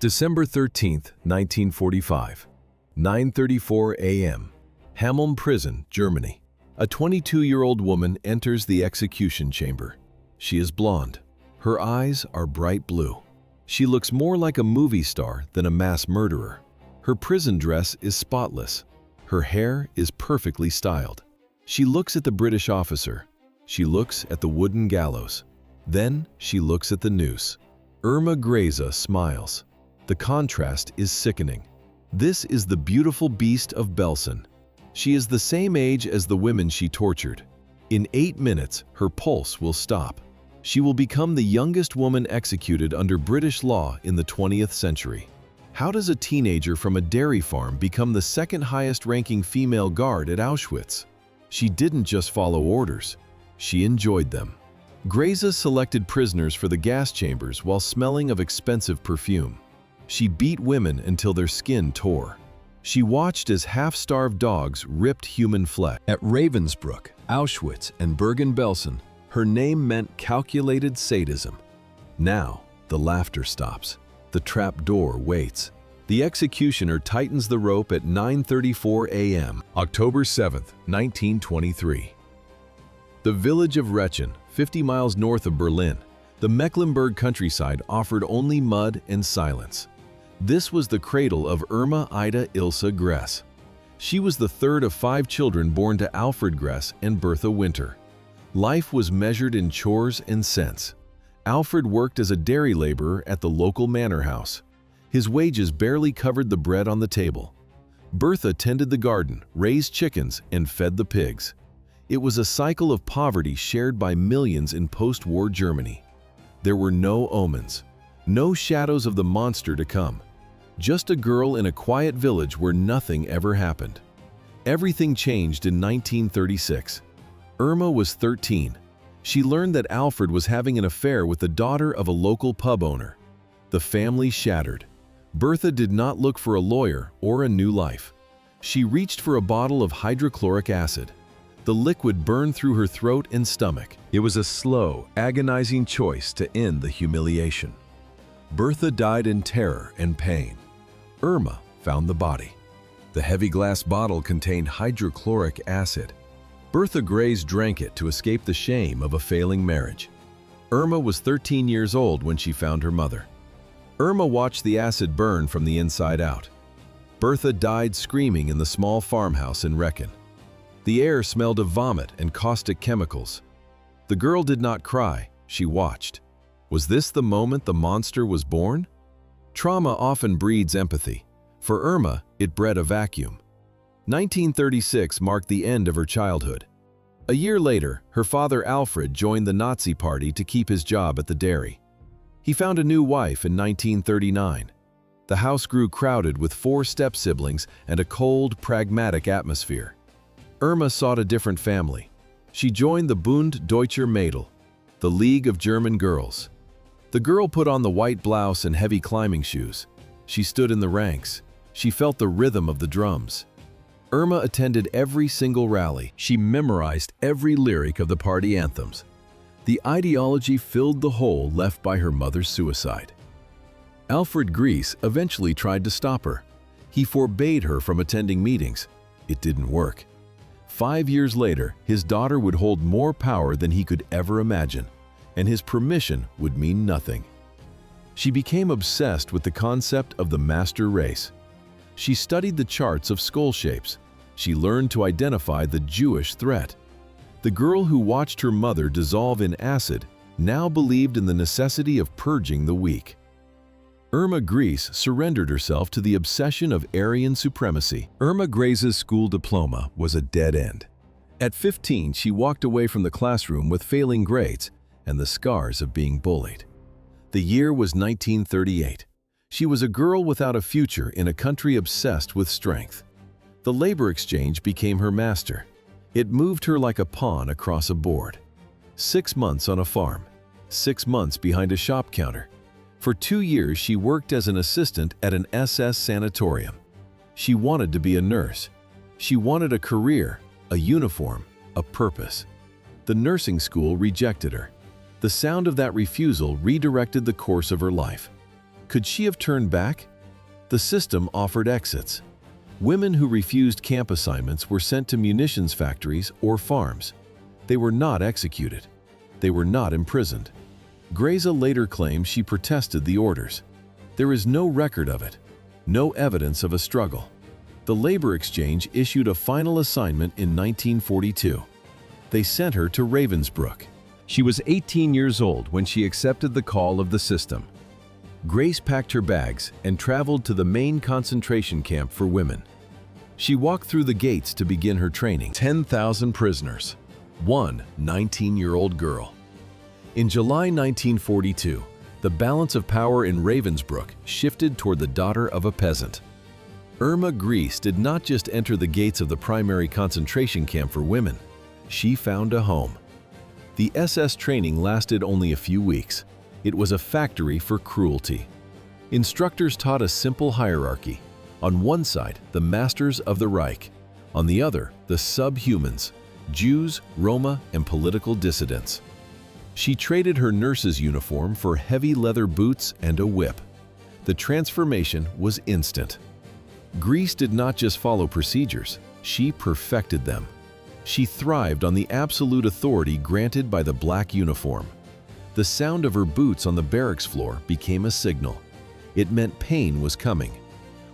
December 13, 1945, 9:34 a.m. Hameln Prison, Germany. A 22-year-old woman enters the execution chamber. She is blonde. Her eyes are bright blue. She looks more like a movie star than a mass murderer. Her prison dress is spotless. Her hair is perfectly styled. She looks at the British officer. She looks at the wooden gallows. Then she looks at the noose. Irma Grese smiles. The contrast is sickening. This is the beautiful Beast of Belsen. She is the same age as the women she tortured. In 8 minutes, her pulse will stop. She will become the youngest woman executed under British law in the 20th century. How does a teenager from a dairy farm become the second highest-ranking female guard at Auschwitz? She didn't just follow orders. She enjoyed them. Grese selected prisoners for the gas chambers while smelling of expensive perfume. She beat women until their skin tore. She watched as half-starved dogs ripped human flesh. At Ravensbrück, Auschwitz, and Bergen-Belsen, her name meant calculated sadism. Now, the laughter stops. The trap door waits. The executioner tightens the rope at 9:34 a.m. October 7, 1923. The village of Rechen, 50 miles north of Berlin, the Mecklenburg countryside offered only mud and silence. This was the cradle of Irma Ida Ilse Grese. She was the third of 5 children born to Alfred Grese and Bertha Winter. Life was measured in chores and cents. Alfred worked as a dairy laborer at the local manor house. His wages barely covered the bread on the table. Bertha tended the garden, raised chickens, and fed the pigs. It was a cycle of poverty shared by millions in post-war Germany. There were no omens, no shadows of the monster to come. Just a girl in a quiet village where nothing ever happened. Everything changed in 1936. Irma was 13. She learned that Alfred was having an affair with the daughter of a local pub owner. The family shattered. Bertha did not look for a lawyer or a new life. She reached for a bottle of hydrochloric acid. The liquid burned through her throat and stomach. It was a slow, agonizing choice to end the humiliation. Bertha died in terror and pain. Irma found the body. The heavy glass bottle contained hydrochloric acid. Bertha Grese drank it to escape the shame of a failing marriage. Irma was 13 years old when she found her mother. Irma watched the acid burn from the inside out. Bertha died screaming in the small farmhouse in Rechen. The air smelled of vomit and caustic chemicals. The girl did not cry, she watched. Was this the moment the monster was born? Trauma often breeds empathy. For Irma, it bred a vacuum. 1936 marked the end of her childhood. A year later, her father Alfred joined the Nazi Party to keep his job at the dairy. He found a new wife in 1939. The house grew crowded with 4 step-siblings and a cold, pragmatic atmosphere. Irma sought a different family. She joined the Bund Deutscher Mädel, the League of German Girls. The girl put on the white blouse and heavy climbing shoes. She stood in the ranks. She felt the rhythm of the drums. Irma attended every single rally. She memorized every lyric of the party anthems. The ideology filled the hole left by her mother's suicide. Alfred Grese eventually tried to stop her. He forbade her from attending meetings. It didn't work. 5 years later, his daughter would hold more power than he could ever imagine, and his permission would mean nothing. She became obsessed with the concept of the master race. She studied the charts of skull shapes. She learned to identify the Jewish threat. The girl who watched her mother dissolve in acid now believed in the necessity of purging the weak. Irma Grese surrendered herself to the obsession of Aryan supremacy. Irma Grese's school diploma was a dead end. At 15, she walked away from the classroom with failing grades and the scars of being bullied. The year was 1938. She was a girl without a future in a country obsessed with strength. The labor exchange became her master. It moved her like a pawn across a board. 6 months on a farm, 6 months behind a shop counter. For 2 years, she worked as an assistant at an SS sanatorium. She wanted to be a nurse. She wanted a career, a uniform, a purpose. The nursing school rejected her. The sound of that refusal redirected the course of her life. Could she have turned back? The system offered exits. Women who refused camp assignments were sent to munitions factories or farms. They were not executed. They were not imprisoned. Grese later claimed she protested the orders. There is no record of it, no evidence of a struggle. The labor exchange issued a final assignment in 1942. They sent her to Ravensbrück. She was 18 years old when she accepted the call of the system. Grese packed her bags and traveled to the main concentration camp for women. She walked through the gates to begin her training. 10,000 prisoners. One 19-year-old girl. In July 1942, the balance of power in Ravensbrück shifted toward the daughter of a peasant. Irma Grese did not just enter the gates of the primary concentration camp for women. She found a home. The SS training lasted only a few weeks. It was a factory for cruelty. Instructors taught a simple hierarchy. On one side, the masters of the Reich. On the other, the subhumans, Jews, Roma, and political dissidents. She traded her nurse's uniform for heavy leather boots and a whip. The transformation was instant. Grese did not just follow procedures, she perfected them. She thrived on the absolute authority granted by the black uniform. The sound of her boots on the barracks floor became a signal. It meant pain was coming.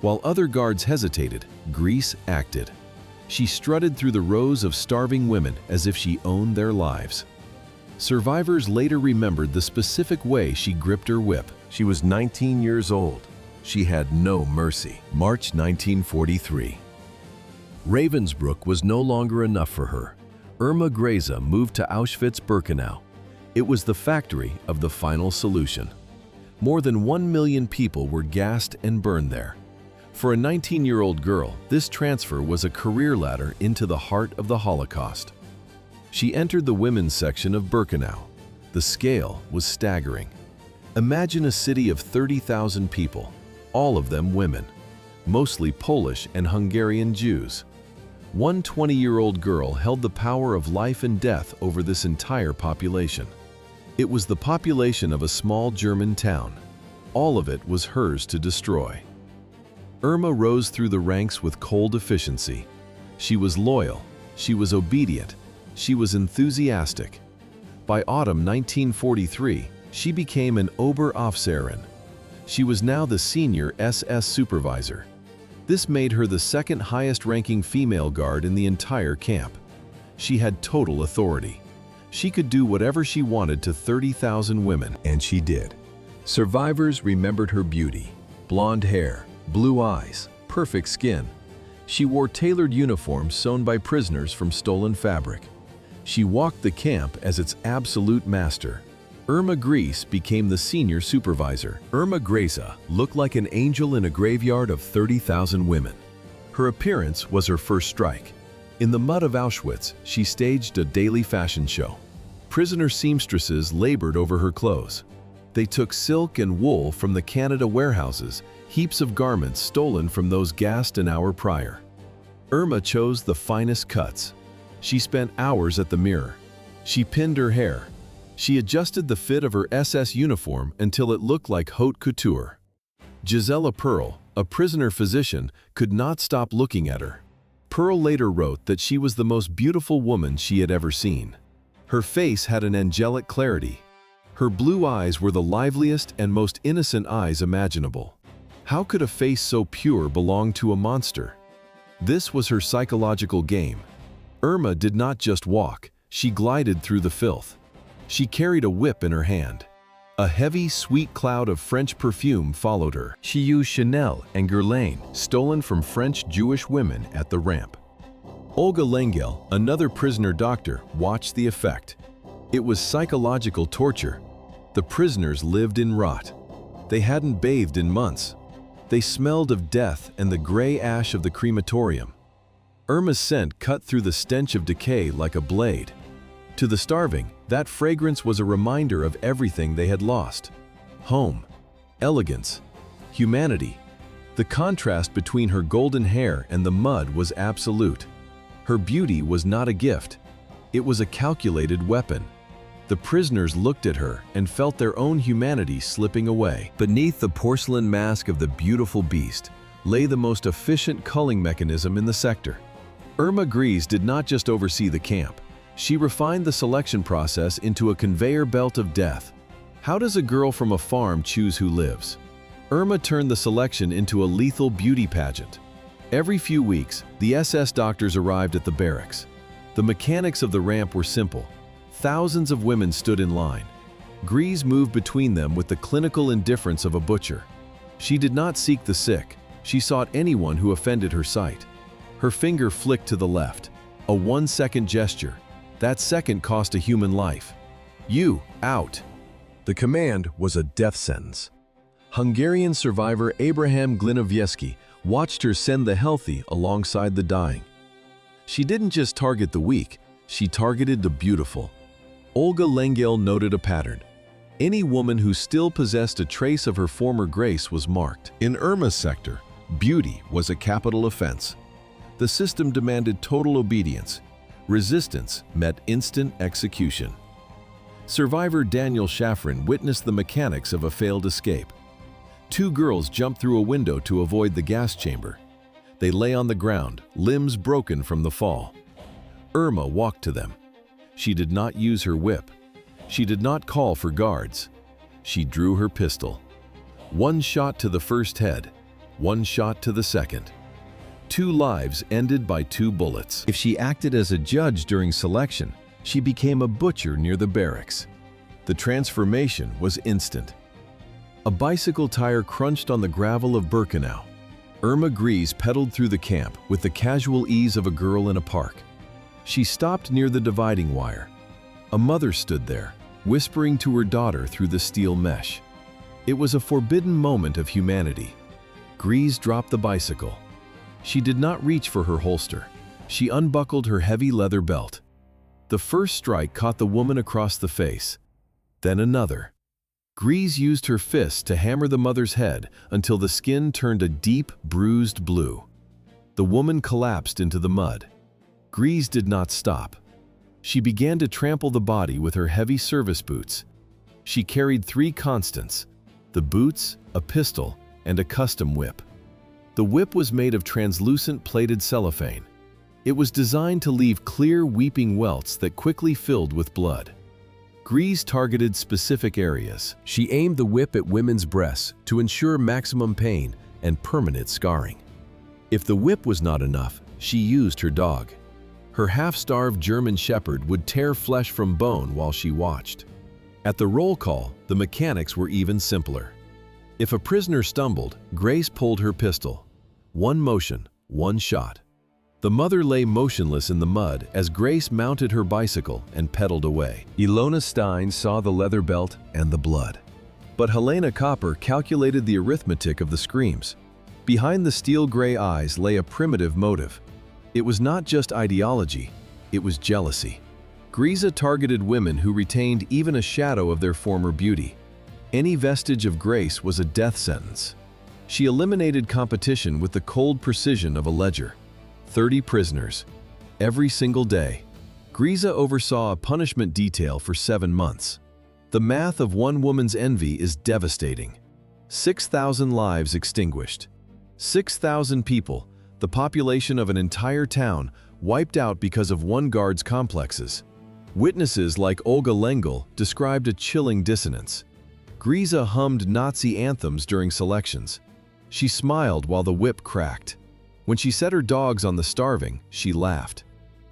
While other guards hesitated, Grese acted. She strutted through the rows of starving women as if she owned their lives. Survivors later remembered the specific way she gripped her whip. She was 19 years old. She had no mercy. March 1943. Ravensbrück was no longer enough for her. Irma Grese moved to Auschwitz-Birkenau. It was the factory of the final solution. More than 1 million people were gassed and burned there. For a 19-year-old girl, this transfer was a career ladder into the heart of the Holocaust. She entered the women's section of Birkenau. The scale was staggering. Imagine a city of 30,000 people, all of them women, mostly Polish and Hungarian Jews. One 20-year-old girl held the power of life and death over this entire population. It was the population of a small German town. All of it was hers to destroy. Irma rose through the ranks with cold efficiency. She was loyal, she was obedient, she was enthusiastic. By autumn 1943, she became an Oberaufseherin. She was now the senior SS supervisor. This made her the second highest-ranking female guard in the entire camp. She had total authority. She could do whatever she wanted to 30,000 women, and she did. Survivors remembered her beauty, blonde hair, blue eyes, perfect skin. She wore tailored uniforms sewn by prisoners from stolen fabric. She walked the camp as its absolute master. Irma Grese became the senior supervisor. Irma Grese looked like an angel in a graveyard of 30,000 women. Her appearance was her first strike. In the mud of Auschwitz, she staged a daily fashion show. Prisoner seamstresses labored over her clothes. They took silk and wool from the Canada warehouses, heaps of garments stolen from those gassed an hour prior. Irma chose the finest cuts. She spent hours at the mirror. She pinned her hair. She adjusted the fit of her SS uniform until it looked like haute couture. Gisela Pearl, a prisoner physician, could not stop looking at her. Pearl later wrote that she was the most beautiful woman she had ever seen. Her face had an angelic clarity. Her blue eyes were the liveliest and most innocent eyes imaginable. How could a face so pure belong to a monster? This was her psychological game. Irma did not just walk, she glided through the filth. She carried a whip in her hand. A heavy, sweet cloud of French perfume followed her. She used Chanel and Guerlain, stolen from French Jewish women at the ramp. Olga Lengel, another prisoner doctor, watched the effect. It was psychological torture. The prisoners lived in rot. They hadn't bathed in months. They smelled of death and the gray ash of the crematorium. Irma's scent cut through the stench of decay like a blade. To the starving, that fragrance was a reminder of everything they had lost. Home, elegance, humanity. The contrast between her golden hair and the mud was absolute. Her beauty was not a gift. It was a calculated weapon. The prisoners looked at her and felt their own humanity slipping away. Beneath the porcelain mask of the beautiful beast lay the most efficient culling mechanism in the sector. Irma Grese did not just oversee the camp. She refined the selection process into a conveyor belt of death. How does a girl from a farm choose who lives? Irma turned the selection into a lethal beauty pageant. Every few weeks, the SS doctors arrived at the barracks. The mechanics of the ramp were simple. Thousands of women stood in line. Grese moved between them with the clinical indifference of a butcher. She did not seek the sick. She sought anyone who offended her sight. Her finger flicked to the left. A 1-second gesture. That second cost a human life. You, out. The command was a death sentence. Hungarian survivor Abraham Glinowiecki watched her send the healthy alongside the dying. She didn't just target the weak, she targeted the beautiful. Olga Lengel noted a pattern. Any woman who still possessed a trace of her former grace was marked. In Irma's sector, beauty was a capital offense. The system demanded total obedience. Resistance met instant execution. Survivor Daniel Schafrin witnessed the mechanics of a failed escape. 2 girls jumped through a window to avoid the gas chamber. They lay on the ground, limbs broken from the fall. Irma walked to them. She did not use her whip. She did not call for guards. She drew her pistol. 1 shot to the first head, 1 shot to the second. 2 lives ended by 2 bullets. If she acted as a judge during selection, she became a butcher near the barracks. The transformation was instant. A bicycle tire crunched on the gravel of Birkenau. Irma Grese pedaled through the camp with the casual ease of a girl in a park. She stopped near the dividing wire. A mother stood there, whispering to her daughter through the steel mesh. It was a forbidden moment of humanity. Grese dropped the bicycle. She did not reach for her holster. She unbuckled her heavy leather belt. The first strike caught the woman across the face. Then another. Grese used her fists to hammer the mother's head until the skin turned a deep, bruised blue. The woman collapsed into the mud. Grese did not stop. She began to trample the body with her heavy service boots. She carried 3 constants: the boots, a pistol, and a custom whip. The whip was made of translucent plated cellophane. It was designed to leave clear, weeping welts that quickly filled with blood. Grese targeted specific areas. She aimed the whip at women's breasts to ensure maximum pain and permanent scarring. If the whip was not enough, she used her dog. Her half-starved German shepherd would tear flesh from bone while she watched. At the roll call, the mechanics were even simpler. If a prisoner stumbled, Grese pulled her pistol. 1 motion, 1 shot. The mother lay motionless in the mud as Grese mounted her bicycle and pedaled away. Ilona Stein saw the leather belt and the blood. But Helena Copper calculated the arithmetic of the screams. Behind the steel-gray eyes lay a primitive motive. It was not just ideology, it was jealousy. Grese targeted women who retained even a shadow of their former beauty. Any vestige of grace was a death sentence. She eliminated competition with the cold precision of a ledger. 30 prisoners. Every single day. Grese oversaw a punishment detail for 7 months. The math of one woman's envy is devastating. 6,000 lives extinguished. 6,000 people, the population of an entire town, wiped out because of one guard's complexes. Witnesses like Olga Lengel described a chilling dissonance. Grese hummed Nazi anthems during selections. She smiled while the whip cracked. When she set her dogs on the starving, she laughed.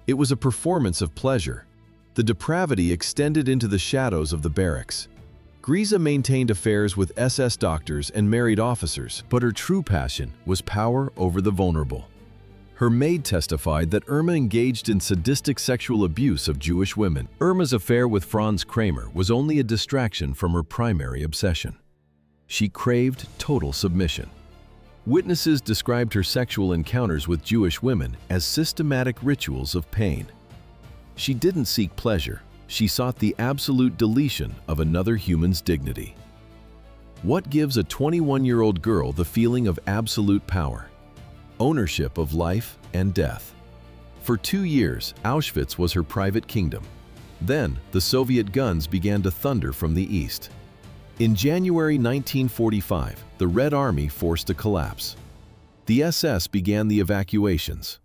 It was a performance of pleasure. The depravity extended into the shadows of the barracks. Grese maintained affairs with SS doctors and married officers, but her true passion was power over the vulnerable. Her maid testified that Irma engaged in sadistic sexual abuse of Jewish women. Irma's affair with Franz Kramer was only a distraction from her primary obsession. She craved total submission. Witnesses described her sexual encounters with Jewish women as systematic rituals of pain. She didn't seek pleasure, she sought the absolute deletion of another human's dignity. What gives a 21-year-old girl the feeling of absolute power? Ownership of life and death. For 2 years, Auschwitz was her private kingdom. Then, the Soviet guns began to thunder from the east. In January 1945, the Red Army forced a collapse. The SS began the evacuations.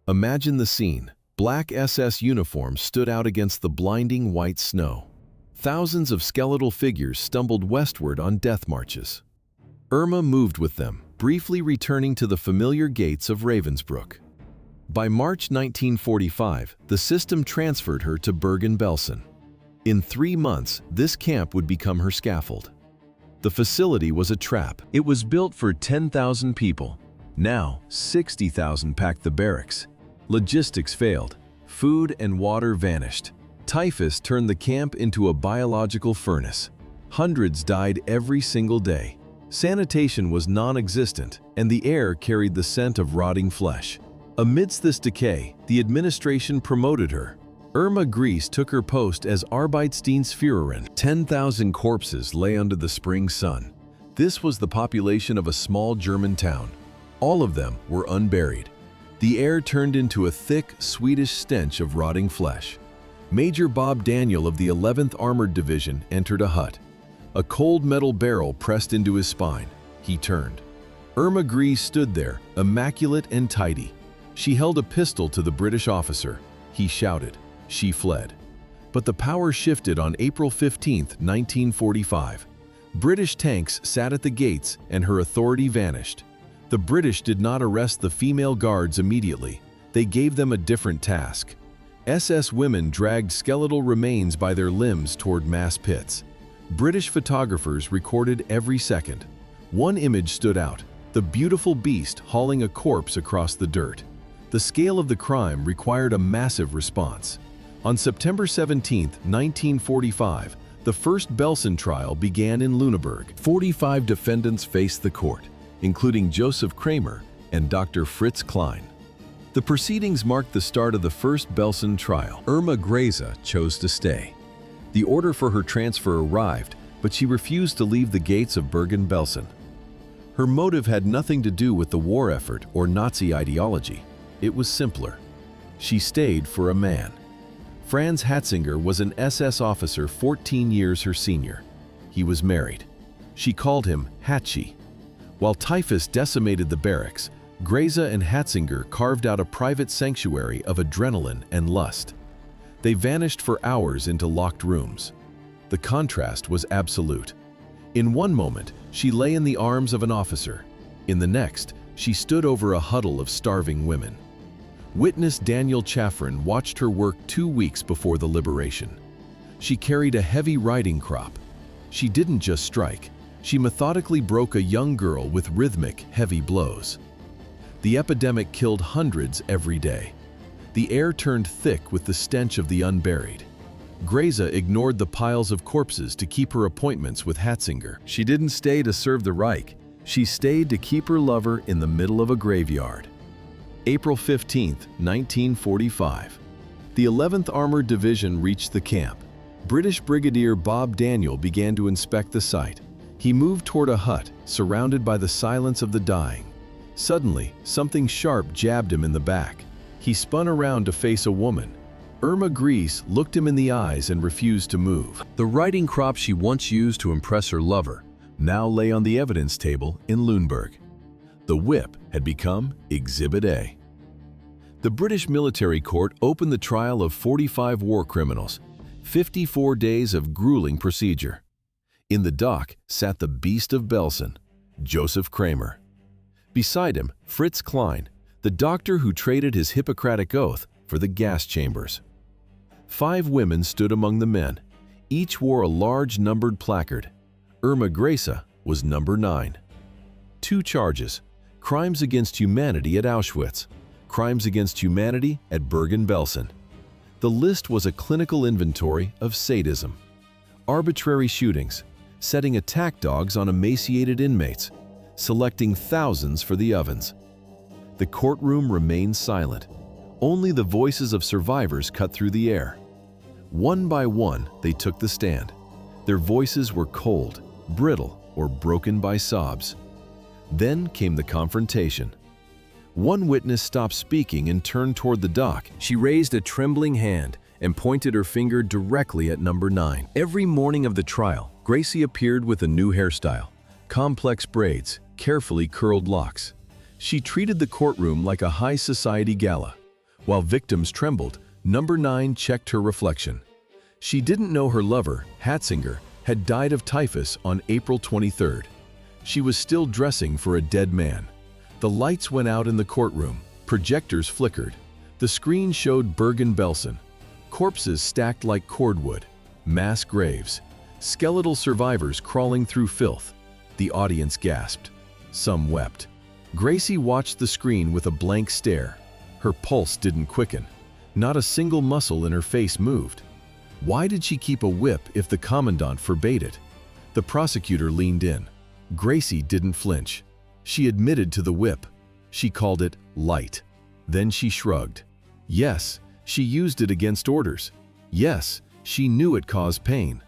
Imagine the scene. Black SS uniforms stood out against the blinding white snow. Thousands of skeletal figures stumbled westward on death marches. Irma moved with them, briefly returning to the familiar gates of Ravensbrück. By March 1945, the system transferred her to Bergen-Belsen. In 3 months, this camp would become her scaffold. The facility was a trap. It was built for 10,000 people. Now, 60,000 packed the barracks. Logistics failed. Food and water vanished. Typhus turned the camp into a biological furnace. Hundreds died every single day. Sanitation was non-existent, and the air carried the scent of rotting flesh. Amidst this decay, the administration promoted her. Irma Grese took her post as Arbeitsdienstführerin. 10,000 corpses lay under the spring sun. This was the population of a small German town. All of them were unburied. The air turned into a thick, Swedish stench of rotting flesh. Major Bob Daniel of the 11th Armored Division entered a hut. A cold metal barrel pressed into his spine. He turned. Irma Grese stood there, immaculate and tidy. She held a pistol to the British officer. He shouted. She fled. But the power shifted on April 15, 1945. British tanks sat at the gates and her authority vanished. The British did not arrest the female guards immediately. They gave them a different task. SS women dragged skeletal remains by their limbs toward mass pits. British photographers recorded every second. One image stood out, the beautiful beast hauling a corpse across the dirt. The scale of the crime required a massive response. On September 17, 1945, the first Belsen trial began in Lüneburg. 45 defendants faced the court, including Joseph Kramer and Dr. Fritz Klein. The proceedings marked the start of the first Belsen trial. Irma Grese chose to stay. The order for her transfer arrived, but she refused to leave the gates of Bergen-Belsen. Her motive had nothing to do with the war effort or Nazi ideology. It was simpler. She stayed for a man. Franz Hatzinger was an SS officer 14 years her senior. He was married. She called him Hatchi. While typhus decimated the barracks, Grese and Hatzinger carved out a private sanctuary of adrenaline and lust. They vanished for hours into locked rooms. The contrast was absolute. In one moment, she lay in the arms of an officer. In the next, she stood over a huddle of starving women. Witness Daniel Chaffrin watched her work 2 weeks before the liberation. She carried a heavy riding crop. She didn't just strike. She methodically broke a young girl with rhythmic, heavy blows. The epidemic killed hundreds every day. The air turned thick with the stench of the unburied. Grese ignored the piles of corpses to keep her appointments with Hatzinger. She didn't stay to serve the Reich. She stayed to keep her lover in the middle of a graveyard. April 15, 1945. The 11th Armored Division reached the camp. British Brigadier Bob Daniel began to inspect the site. He moved toward a hut, surrounded by the silence of the dying. Suddenly, something sharp jabbed him in the back. He spun around to face a woman. Irma Grese looked him in the eyes and refused to move. The riding crop she once used to impress her lover now lay on the evidence table in Lüneburg. The whip had become Exhibit A. The British military court opened the trial of 45 war criminals, 54 days of grueling procedure. In the dock sat the Beast of Belsen, Joseph Kramer. Beside him, Fritz Klein, the doctor who traded his Hippocratic oath for the gas chambers. 5 women stood among the men. Each wore a large numbered placard. Irma Grese was number 9. 2 charges: crimes against humanity at Auschwitz, crimes against humanity at Bergen-Belsen. The list was a clinical inventory of sadism. Arbitrary shootings, setting attack dogs on emaciated inmates, selecting thousands for the ovens. The courtroom remained silent. Only the voices of survivors cut through the air. One by one, they took the stand. Their voices were cold, brittle, or broken by sobs. Then came the confrontation. One witness stopped speaking and turned toward the dock. She raised a trembling hand, and pointed her finger directly at number 9. Every morning of the trial, Grese appeared with a new hairstyle, complex braids, carefully curled locks. She treated the courtroom like a high society gala. While victims trembled, number 9 checked her reflection. She didn't know her lover, Hatzinger, had died of typhus on April 23rd. She was still dressing for a dead man. The lights went out in the courtroom. Projectors flickered. The screen showed Bergen-Belsen. Corpses stacked like cordwood. Mass graves. Skeletal survivors crawling through filth. The audience gasped. Some wept. Grese watched the screen with a blank stare. Her pulse didn't quicken. Not a single muscle in her face moved. Why did she keep a whip if the commandant forbade it? The prosecutor leaned in. Grese didn't flinch. She admitted to the whip. She called it light. Then she shrugged. Yes, she used it against orders. Yes, she knew it caused pain.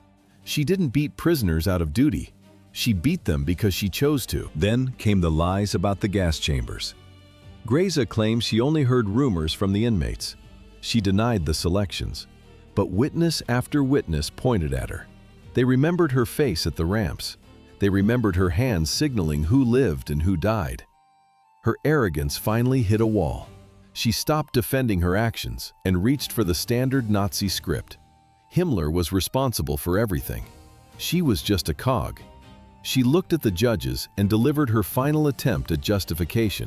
She didn't beat prisoners out of duty. She beat them because she chose to. Then came the lies about the gas chambers. Grese claims she only heard rumors from the inmates. She denied the selections. But witness after witness pointed at her. They remembered her face at the ramps. They remembered her hands signaling who lived and who died. Her arrogance finally hit a wall. She stopped defending her actions and reached for the standard Nazi script. Himmler was responsible for everything. She was just a cog. She looked at the judges and delivered her final attempt at justification.